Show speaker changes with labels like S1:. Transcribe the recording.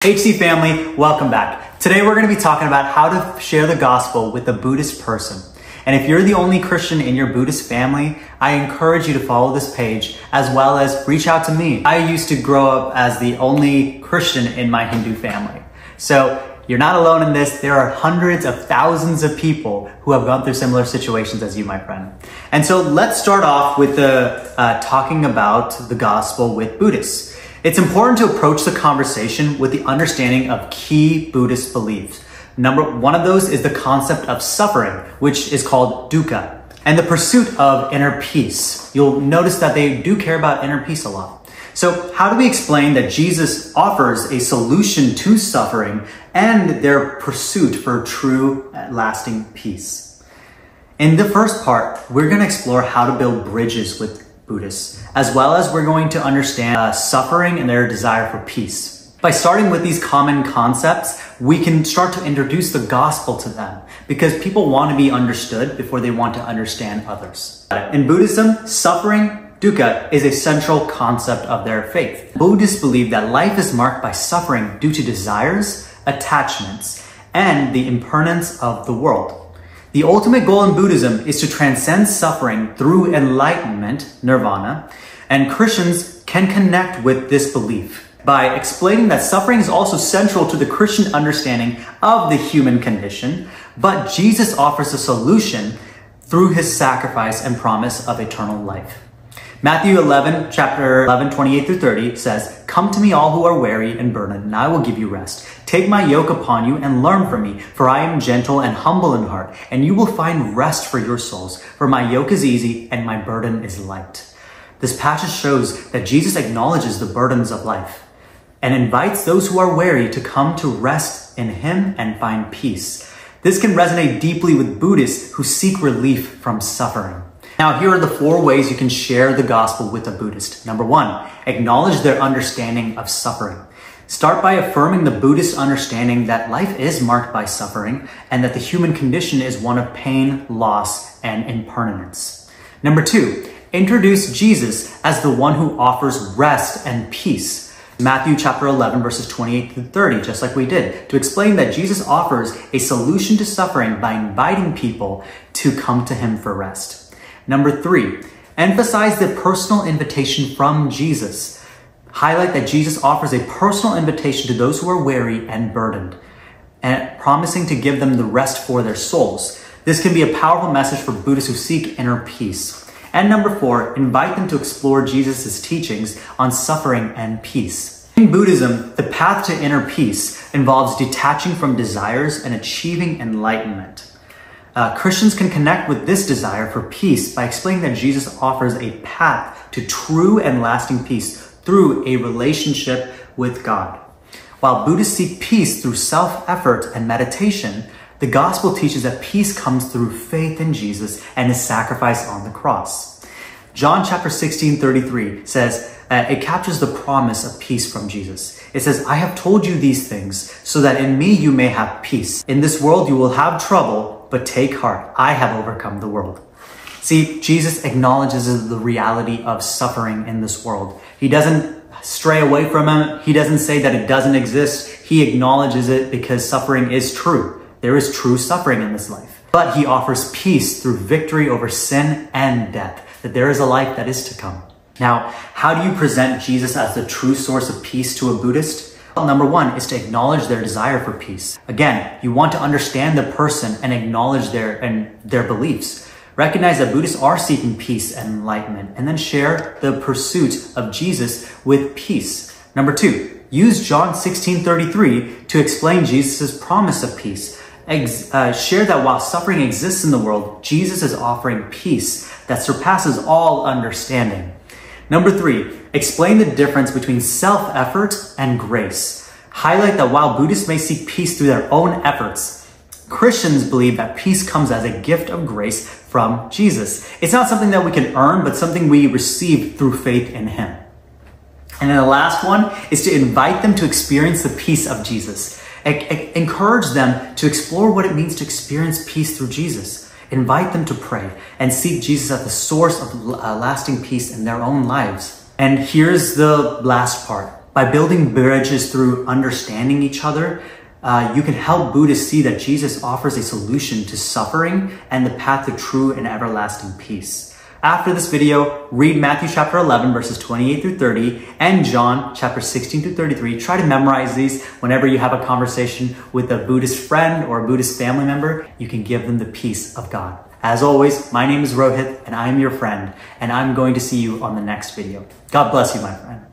S1: HC family, welcome back. Today we're going to be talking about how to share the gospel with a Buddhist person. And if you're the only Christian in your Buddhist family, I encourage you to follow this page as well as reach out to me. I used to grow up as the only Christian in my Hindu family. So you're not alone in this. There are hundreds of thousands of people who have gone through similar situations as you, my friend. And so let's start off with talking about the gospel with Buddhists. It's important to approach the conversation with the understanding of key Buddhist beliefs. One of those is the concept of suffering, which is called dukkha, and the pursuit of inner peace. You'll notice that they do care about inner peace a lot. So how do we explain that Jesus offers a solution to suffering and their pursuit for true lasting peace? In the first part, we're going to explore how to build bridges with Buddhists, as well as we're going to understand suffering and their desire for peace. By starting with these common concepts, we can start to introduce the gospel to them because people want to be understood before they want to understand others. In Buddhism, suffering, dukkha, is a central concept of their faith. Buddhists believe that life is marked by suffering due to desires, attachments, and the impermanence of the world. The ultimate goal in Buddhism is to transcend suffering through enlightenment, nirvana, and Christians can connect with this belief by explaining that suffering is also central to the Christian understanding of the human condition, but Jesus offers a solution through his sacrifice and promise of eternal life. Matthew 11, chapter 11, 28 through 30 says, "Come to me all who are weary and burdened, and I will give you rest. Take my yoke upon you and learn from me, for I am gentle and humble in heart, and you will find rest for your souls. For my yoke is easy and my burden is light." This passage shows that Jesus acknowledges the burdens of life and invites those who are weary to come to rest in him and find peace. This can resonate deeply with Buddhists who seek relief from suffering. Now, here are the 4 ways you can share the gospel with a Buddhist. Number 1, acknowledge their understanding of suffering. Start by affirming the Buddhist understanding that life is marked by suffering and that the human condition is one of pain, loss, and impermanence. Number 2, introduce Jesus as the one who offers rest and peace. Matthew chapter 11, verses 28 through 30, just like we did, to explain that Jesus offers a solution to suffering by inviting people to come to him for rest. Number 3, emphasize the personal invitation from Jesus. Highlight that Jesus offers a personal invitation to those who are weary and burdened, and promising to give them the rest for their souls. This can be a powerful message for Buddhists who seek inner peace. And number 4, invite them to explore Jesus' teachings on suffering and peace. In Buddhism, the path to inner peace involves detaching from desires and achieving enlightenment. Christians can connect with this desire for peace by explaining that Jesus offers a path to true and lasting peace through a relationship with God. While Buddhists seek peace through self-effort and meditation, the gospel teaches that peace comes through faith in Jesus and his sacrifice on the cross. John chapter 16:33 says, it captures the promise of peace from Jesus. It says, "I have told you these things so that in me you may have peace. In this world you will have trouble, but take heart, I have overcome the world." See, Jesus acknowledges the reality of suffering in this world. He doesn't stray away from it. He doesn't say that it doesn't exist. He acknowledges it because suffering is true. There is true suffering in this life. But he offers peace through victory over sin and death, that there is a life that is to come. Now, how do you present Jesus as the true source of peace to a Buddhist? Well, number 1 is to acknowledge their desire for peace. Again, you want to understand the person and acknowledge their beliefs. Recognize that Buddhists are seeking peace and enlightenment, and then share the pursuit of Jesus with peace. Number 2, use John 16:33 to explain Jesus' promise of peace. Share that while suffering exists in the world, Jesus is offering peace that surpasses all understanding. Number 3, explain the difference between self-effort and grace. Highlight that while Buddhists may seek peace through their own efforts, Christians believe that peace comes as a gift of grace from Jesus. It's not something that we can earn, but something we receive through faith in him. And then the last one is to invite them to experience the peace of Jesus. Encourage them to explore what it means to experience peace through Jesus. Invite them to pray and seek Jesus as the source of lasting peace in their own lives. And here's the last part. By building bridges through understanding each other, you can help Buddhists see that Jesus offers a solution to suffering and the path to true and everlasting peace. After this video, read Matthew chapter 11, verses 28 through 30, and John chapter 16 through 33. Try to memorize these whenever you have a conversation with a Buddhist friend or a Buddhist family member. You can give them the peace of God. As always, my name is Rohit, and I'm your friend, and I'm going to see you on the next video. God bless you, my friend.